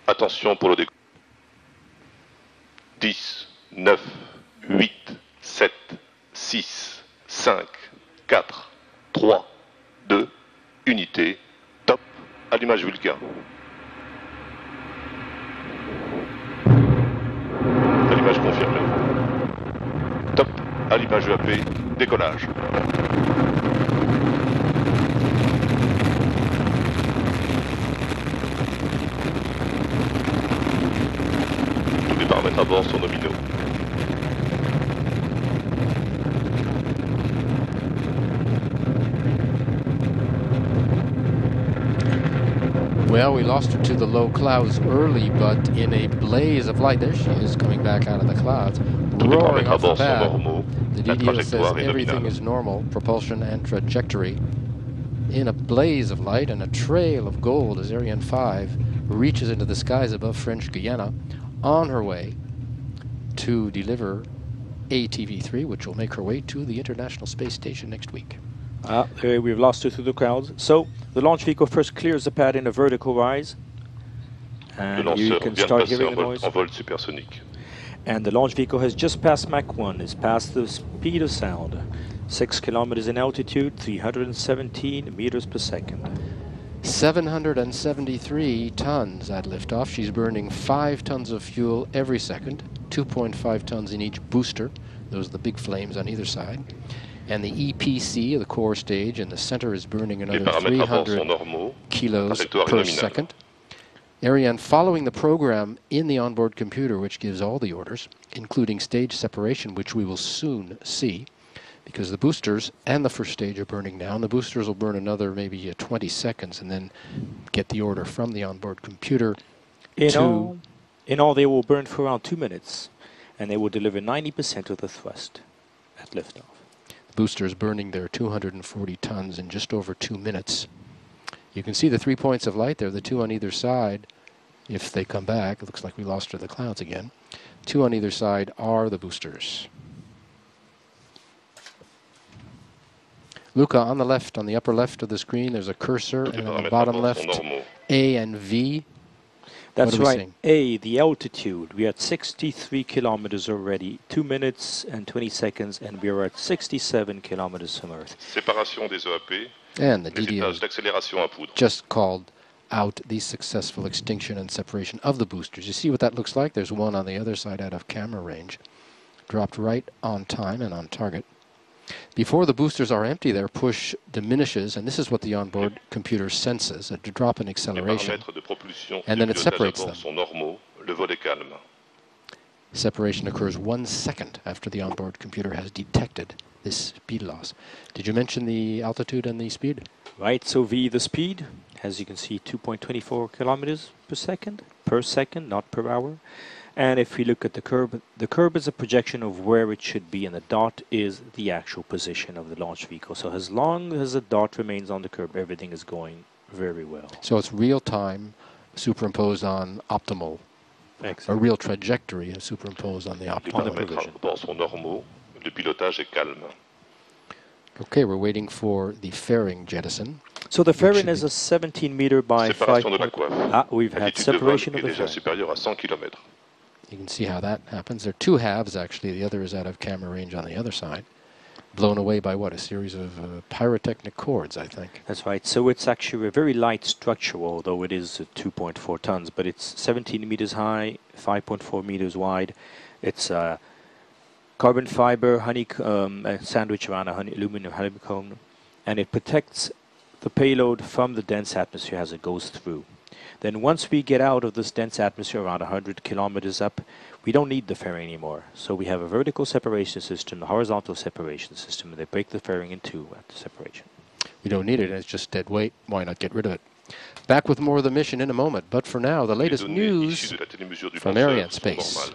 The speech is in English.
Attention pour le décollage. 10, 9, 8, 7, 6, 5, 4, 3, 2, unité, top, allumage Vulcain. Allumage confirmé. Top, allumage EAP, décollage. Tous les paramètres à bord sont nominaux. Well, we lost her to the low clouds early, but in a blaze of light, there she is coming back out of the clouds, roaring off the pad. The DDO says everything is normal, propulsion and trajectory. In a blaze of light and a trail of gold as Ariane 5 reaches into the skies above French Guiana on her way to deliver ATV-3, which will make her way to the International Space Station next week. We've lost her through the clouds. So the launch vehicle first clears the pad in a vertical rise. And you can start hearing the noise. And the launch vehicle has just passed Mach 1. It's past the speed of sound. 6 kilometers in altitude, 317 meters per second. 773 tons at liftoff. She's burning 5 tons of fuel every second, 2.5 tons in each booster. Those are the big flames on either side. And the EPC, the core stage, in the center is burning another 300 kilos per second. Ariane following the program in the onboard computer, which gives all the orders, including stage separation, which we will soon see, because the boosters and the first stage are burning now, and the boosters will burn another maybe 20 seconds and then get the order from the onboard computer. In all, they will burn for around 2 minutes, and they will deliver 90% of the thrust at liftoff. Boosters burning their 240 tons in just over 2 minutes. You can see the 3 points of light there, the 2 on either side. If they come back, it looks like we lost her to the clouds again. 2 on either side are the boosters. Luca, on the left, on the upper left of the screen, there's a cursor, and on the bottom left, A and V. That's right. A, the altitude. We are at 63 kilometers already, 2 minutes and 20 seconds, and we are at 67 kilometers from Earth. Séparation des EAP. And the DDO just called out the successful extinction and separation of the boosters. You see what that looks like? There's one on the other side out of camera range. Dropped right on time and on target. Before the boosters are empty, their push diminishes, and this is what the onboard computer senses, a drop in acceleration, and then it separates them. Separation occurs 1 second after the onboard computer has detected this speed loss. Did you mention the altitude and the speed? Right, so V, the speed, as you can see, 2.24 kilometers per second, not per hour. And if we look at the curve is a projection of where it should be, and the dot is the actual position of the launch vehicle. So as long as the dot remains on the curve, everything is going very well. So it's real time superimposed on optimal, a real trajectory superimposed on the optimal. Okay, we're waiting for the fairing jettison. So the fairing is a 17 meter by 5. We've had separation of the fairing. You can see how that happens. There are 2 halves, actually. The other is out of camera range on the other side. Blown away by what? A series of pyrotechnic cords, I think. That's right. So it's actually a very light structure, although it is 2.4 tons. But it's 17 meters high, 5.4 meters wide. It's carbon fiber, sandwich around aluminum honeycomb. And it protects the payload from the dense atmosphere as it goes through. Then once we get out of this dense atmosphere around 100 kilometers up, we don't need the fairing anymore. So we have a vertical separation system, a horizontal separation system, and they break the fairing in 2 at the separation. We don't need it, it's just dead weight. Why not get rid of it? Back with more of the mission in a moment, but for now, the latest news from Ariane Space.